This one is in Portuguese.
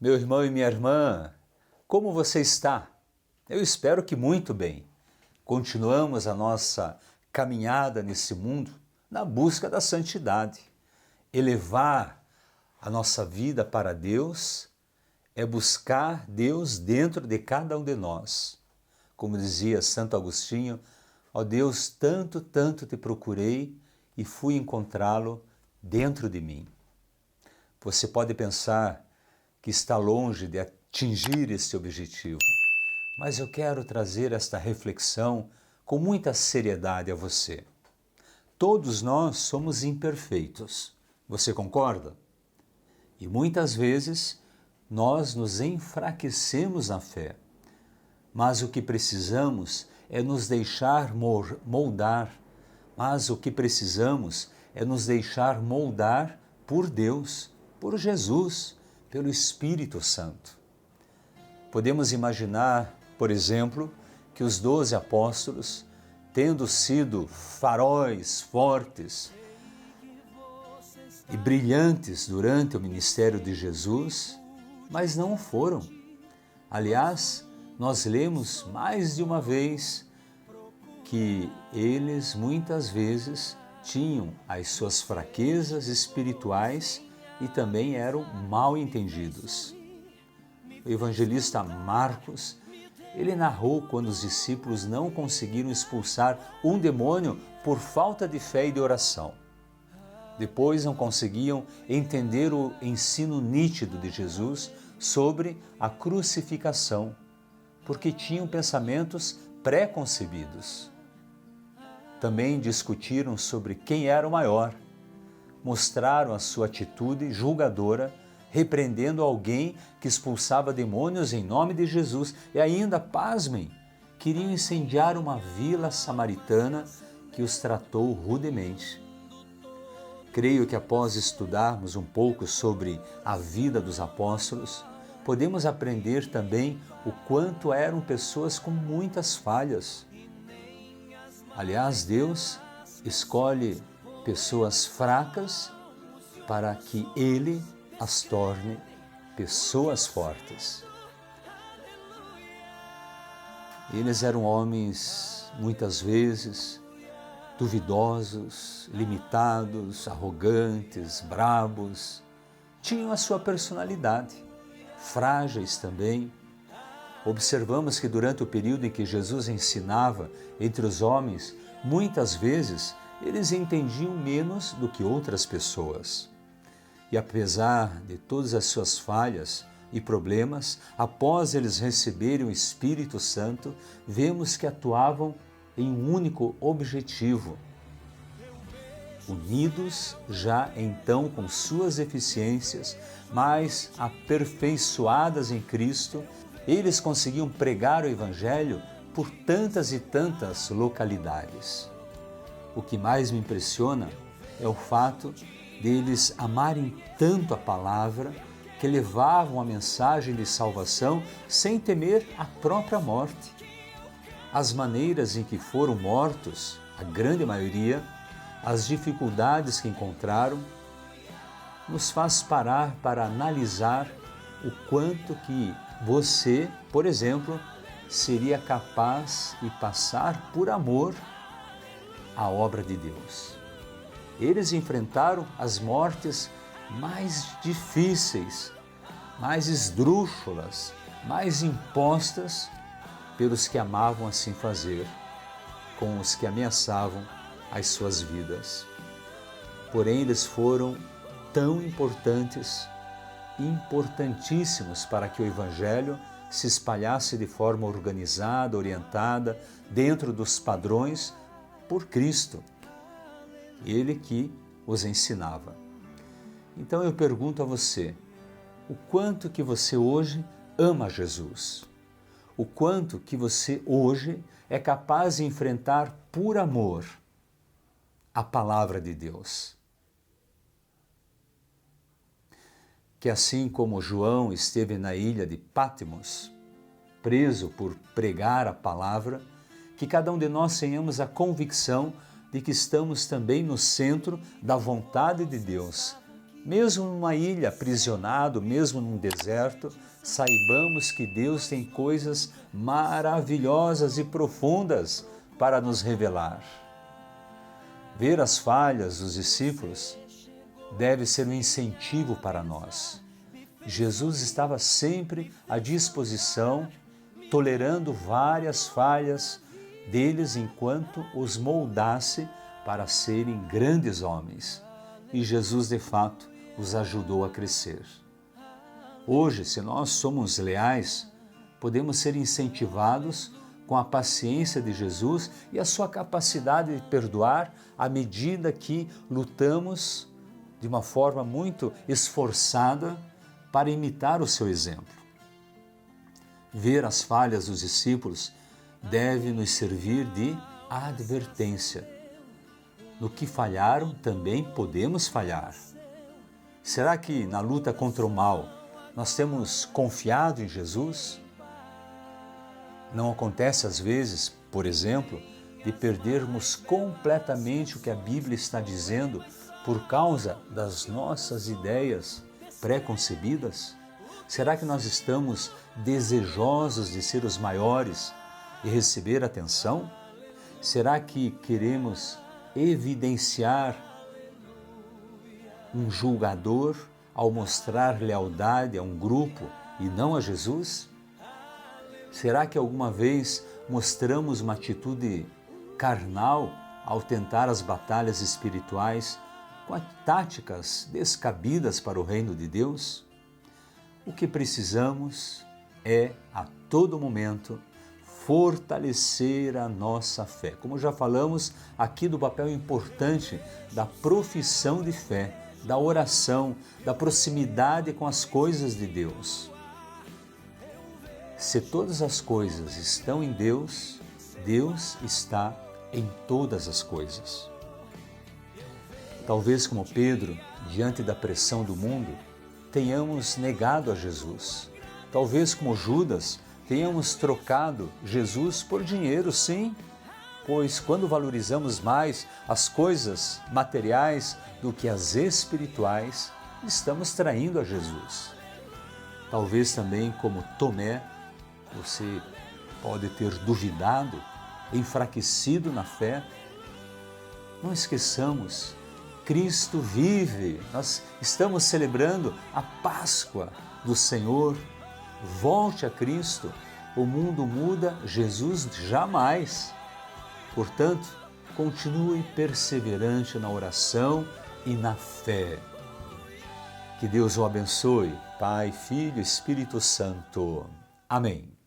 Meu irmão e minha irmã, como você está? Eu espero que muito bem. Continuamos a nossa caminhada nesse mundo na busca da santidade. Elevar a nossa vida para Deus é buscar Deus dentro de cada um de nós. Como dizia Santo Agostinho, ó Deus, tanto, tanto te procurei e fui encontrá-lo dentro de mim. Você pode pensar que está longe de atingir esse objetivo, mas eu quero trazer esta reflexão com muita seriedade a você. Todos nós somos imperfeitos, você concorda? E muitas vezes nós nos enfraquecemos na fé, mas o que precisamos é nos deixar moldar, por Deus, por Jesus, pelo Espírito Santo. Podemos imaginar, por exemplo, que os 12 apóstolos, tendo sido faróis fortes e brilhantes durante o ministério de Jesus, mas não o foram. Aliás, nós lemos mais de uma vez que eles muitas vezes tinham as suas fraquezas espirituais e também eram mal entendidos. O evangelista Marcos, ele narrou quando os discípulos não conseguiram expulsar um demônio por falta de fé e de oração. Depois não conseguiam entender o ensino nítido de Jesus sobre a crucificação, porque tinham pensamentos pré-concebidos. Também discutiram sobre quem era o maior. Mostraram a sua atitude julgadora, repreendendo alguém que expulsava demônios em nome de Jesus. E ainda, pasmem, queriam incendiar uma vila samaritana que os tratou rudemente. Creio que após estudarmos um pouco sobre a vida dos apóstolos, podemos aprender também o quanto eram pessoas com muitas falhas. Aliás, Deus escolhe pessoas fracas para que Ele as torne pessoas fortes. Eles eram homens, muitas vezes, duvidosos, limitados, arrogantes, brabos. Tinham a sua personalidade, frágeis também. Observamos que durante o período em que Jesus ensinava entre os homens, muitas vezes eles entendiam menos do que outras pessoas. E apesar de todas as suas falhas e problemas, após eles receberem o Espírito Santo, vemos que atuavam em um único objetivo. Unidos já então com suas deficiências, mas aperfeiçoadas em Cristo, eles conseguiam pregar o Evangelho por tantas e tantas localidades. O que mais me impressiona é o fato deles amarem tanto a palavra que levavam a mensagem de salvação sem temer a própria morte. As maneiras em que foram mortos, a grande maioria, as dificuldades que encontraram, nos faz parar para analisar o quanto que você, por exemplo, seria capaz de passar por amor à obra de Deus. Eles enfrentaram as mortes mais difíceis, mais esdrúxulas, mais impostas pelos que amavam assim fazer, com os que ameaçavam as suas vidas. Porém, eles foram tão importantes, importantíssimos para que o Evangelho se espalhasse de forma organizada, orientada, dentro dos padrões por Cristo. Ele que os ensinava. Então eu pergunto a você, o quanto que você hoje ama Jesus? O quanto que você hoje é capaz de enfrentar por amor a palavra de Deus? Que assim como João esteve na ilha de Patmos, preso por pregar a palavra, que cada um de nós tenhamos a convicção de que estamos também no centro da vontade de Deus, mesmo numa ilha, aprisionado, mesmo num deserto, saibamos que Deus tem coisas maravilhosas e profundas para nos revelar. Ver as falhas dos discípulos deve ser um incentivo para nós. Jesus estava sempre à disposição, tolerando várias falhas deles enquanto os moldasse para serem grandes homens. E Jesus, de fato, os ajudou a crescer. Hoje, se nós somos leais, podemos ser incentivados com a paciência de Jesus e a sua capacidade de perdoar à medida que lutamos de uma forma muito esforçada para imitar o seu exemplo. Ver as falhas dos discípulos deve nos servir de advertência. No que falharam, também podemos falhar. Será que na luta contra o mal nós temos confiado em Jesus? Não acontece às vezes, por exemplo, de perdermos completamente o que a Bíblia está dizendo por causa das nossas ideias pré-concebidas? Será que nós estamos desejosos de ser os maiores e receber atenção? Será que queremos evidenciar um julgador ao mostrar lealdade a um grupo e não a Jesus? Será que alguma vez mostramos uma atitude carnal ao tentar as batalhas espirituais com táticas descabidas para o reino de Deus? O que precisamos é, a todo momento, fortalecer a nossa fé. Como já falamos aqui do papel importante da profissão de fé, da oração, da proximidade com as coisas de Deus. Se todas as coisas estão em Deus, Deus está em todas as coisas. Talvez como Pedro, diante da pressão do mundo, tenhamos negado a Jesus. Talvez como Judas, tenhamos trocado Jesus por dinheiro, sim, pois quando valorizamos mais as coisas materiais do que as espirituais, estamos traindo a Jesus. Talvez também como Tomé, você pode ter duvidado, enfraquecido na fé. Não esqueçamos, Cristo vive. Nós estamos celebrando a Páscoa do Senhor. Volte a Cristo. O mundo muda, Jesus jamais. Portanto, continue perseverante na oração e na fé. Que Deus o abençoe. Pai, Filho e Espírito Santo. Amém.